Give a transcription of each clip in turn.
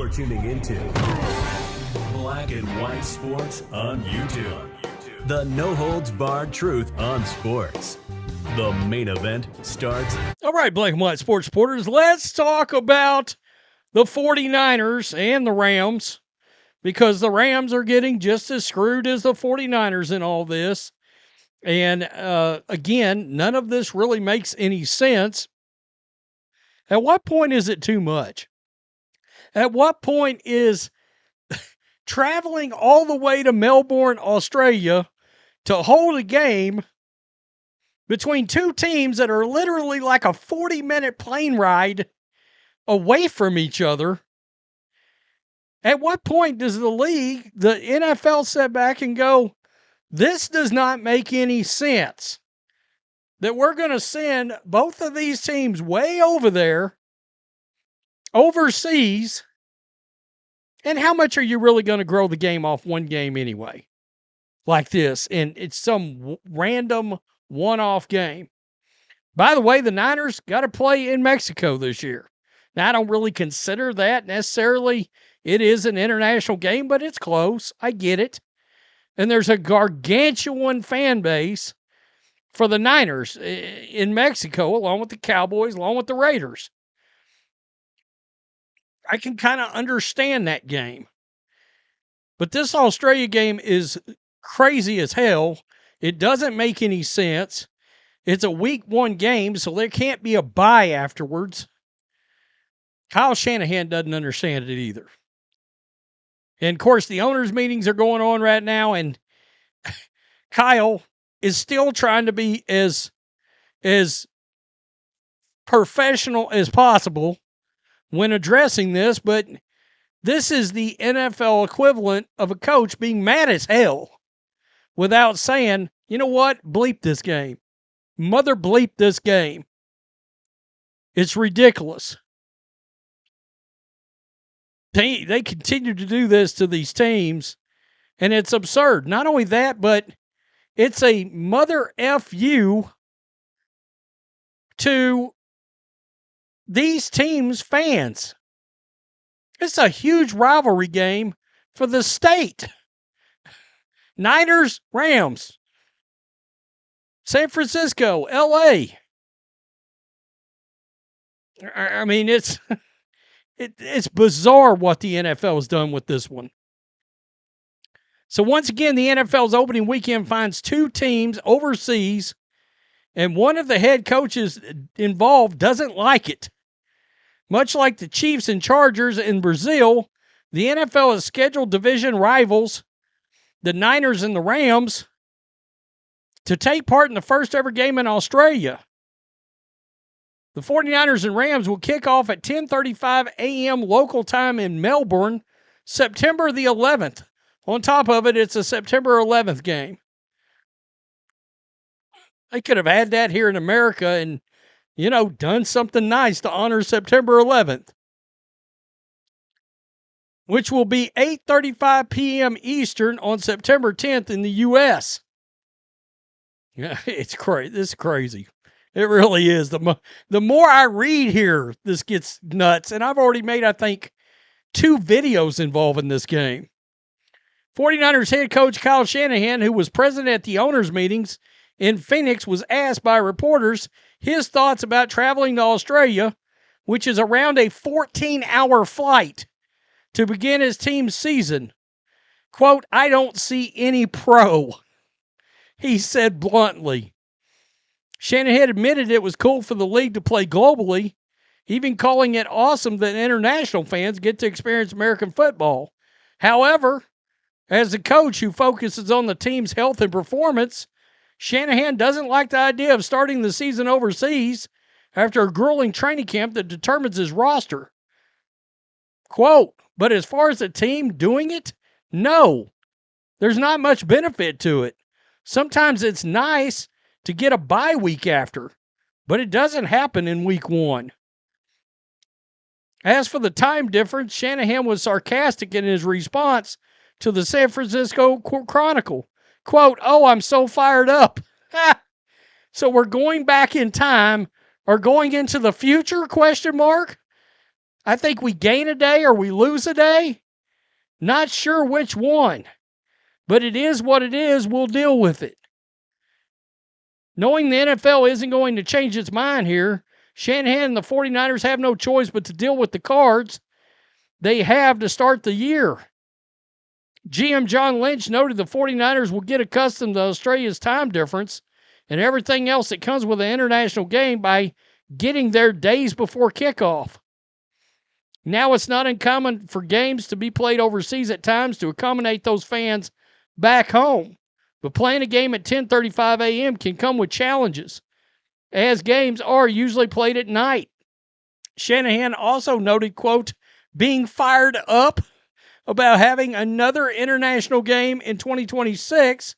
You're tuning into Black and White Sports on YouTube. The no-holds-barred truth on sports. The main event starts. All right, Black and White Sports supporters, let's talk about the 49ers and the Rams, because the Rams are getting just as screwed as the 49ers in all this. And again, none of this really makes any sense. At what point is it too much? At what point is traveling all the way to Melbourne, Australia to hold a game between two teams that are literally like a 40-minute plane ride away from each other? At what point does the league, the NFL, sit back and go, this does not make any sense, that we're going to send both of these teams way over there, overseas, and how much are you really going to grow the game off one game anyway, like this? And it's some random one-off game. By the way, the Niners got to play in Mexico this year. Now, I don't really consider that necessarily. It is an international game, but it's close. I get it. And there's a gargantuan fan base for the Niners in Mexico, along with the Cowboys, along with the Raiders. I can kind of understand that game. But this Australia game is crazy as hell. It doesn't make any sense. It's a week one game, so there can't be a bye afterwards. Kyle Shanahan doesn't understand it either. And, of course, the owners' meetings are going on right now, and Kyle is still trying to be as professional as possible when addressing this, but this is the NFL equivalent of a coach being mad as hell without saying, you know what, bleep this game. Mother bleep this game. It's ridiculous. They continue to do this to these teams, and it's absurd. Not only that, but it's a mother F-U to these teams' fans. It's a huge rivalry game for the state. Niners, Rams, San Francisco, L.A. I mean, it's bizarre what the NFL has done with this one. So once again, the NFL's opening weekend finds two teams overseas, and one of the head coaches involved doesn't like it. Much like the Chiefs and Chargers in Brazil, the NFL has scheduled division rivals, the Niners and the Rams, to take part in the first ever game in Australia. The 49ers and Rams will kick off at 10:35 a.m. local time in Melbourne, September the 11th. On top of it, it's a September 11th game. They could have had that here in America and, done something nice to honor September 11th, which will be 8:35 p.m. Eastern on September 10th in the U.S. Yeah, it's crazy. This is crazy. It really is. The more I read here, this gets nuts. And I've already made, I think, 2 videos involving this game. 49ers head coach Kyle Shanahan, who was present at the owners' meetings in Phoenix, was asked by reporters his thoughts about traveling to Australia, which is around a 14-hour flight, to begin his team's season. Quote, I don't see any pro, he said bluntly. Shanahan admitted it was cool for the league to play globally, even calling it awesome that international fans get to experience American football. However, as a coach who focuses on the team's health and performance, Shanahan doesn't like the idea of starting the season overseas after a grueling training camp that determines his roster. Quote, but as far as the team doing it, no. There's not much benefit to it. Sometimes it's nice to get a bye week after, but it doesn't happen in week one. As for the time difference, Shanahan was sarcastic in his response to the San Francisco Chronicle. Quote, oh, I'm so fired up. So we're going back in time or going into the future, question mark? I think we gain a day or we lose a day. Not sure which one, but it is what it is. We'll deal with it. Knowing the NFL isn't going to change its mind here, Shanahan and the 49ers have no choice but to deal with the cards they have to start the year. GM John Lynch noted the 49ers will get accustomed to Australia's time difference and everything else that comes with an international game by getting there days before kickoff. Now it's not uncommon for games to be played overseas at times to accommodate those fans back home. But playing a game at 10:35 a.m. can come with challenges, as games are usually played at night. Shanahan also noted, quote, being fired up about having another international game in 2026,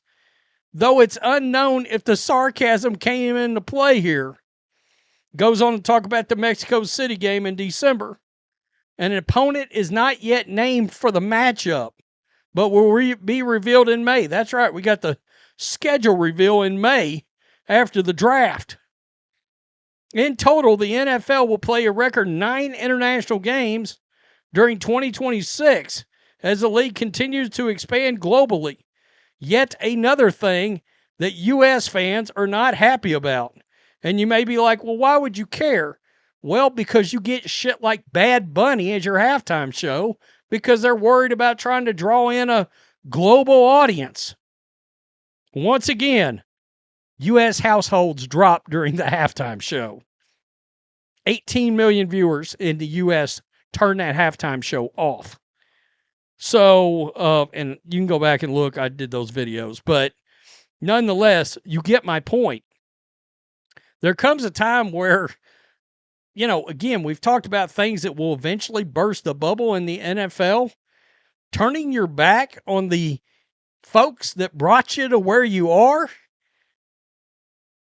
though it's unknown if the sarcasm came into play here. Goes on to talk about the Mexico City game in December. An opponent is not yet named for the matchup, but will be revealed in May. That's right, we got the schedule reveal in May after the draft. In total, the NFL will play a record 9 international games during 2026 as the league continues to expand globally. Yet another thing that U.S. fans are not happy about. And you may be like, well, why would you care? Well, because you get shit like Bad Bunny as your halftime show because they're worried about trying to draw in a global audience. Once again, U.S. households dropped during the halftime show. 18 million viewers in the U.S. turned that halftime show off. So, and you can go back and look, I did those videos, but nonetheless, you get my point. There comes a time where, again, we've talked about things that will eventually burst the bubble in the NFL. Turning your back on the folks that brought you to where you are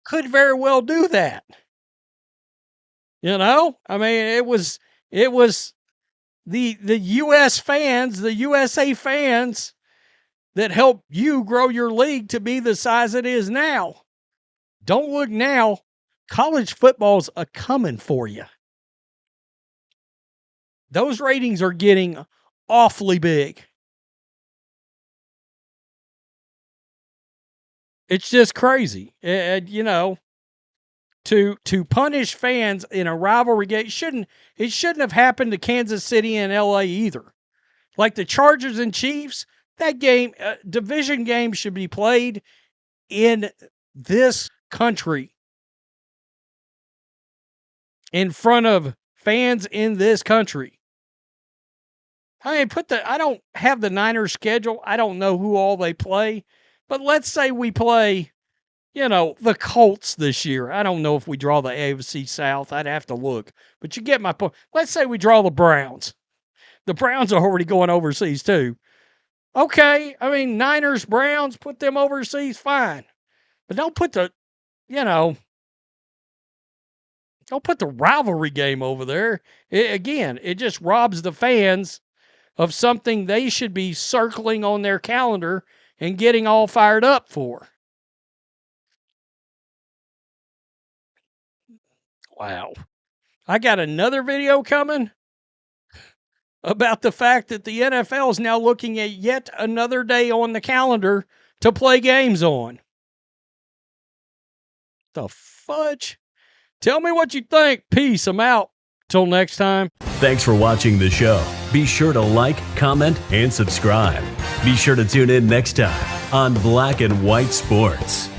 could very well do that. I mean, it was the U.S. fans, the USA fans that helped you grow your league to be the size it is now. Don't look now. College football's a coming for you. Those ratings are getting awfully big. It's just crazy. To punish fans in a rivalry game it shouldn't have happened to Kansas City and LA either. Like the Chargers and Chiefs, that game, division game should be played in this country in front of fans in this country. I mean, I don't have the Niners schedule. I don't know who all they play, but let's say we play, the Colts this year. I don't know if we draw the AFC South. I'd have to look, but you get my point. Let's say we draw the Browns. The Browns are already going overseas too. Okay, I mean, Niners, Browns, put them overseas, fine. But don't put don't put the rivalry game over there. It just robs the fans of something they should be circling on their calendar and getting all fired up for. Wow. I got another video coming about the fact that the NFL is now looking at yet another day on the calendar to play games on. The fudge? Tell me what you think. Peace. I'm out. Till next time. Thanks for watching the show. Be sure to like, comment, and subscribe. Be sure to tune in next time on Black and White Sports.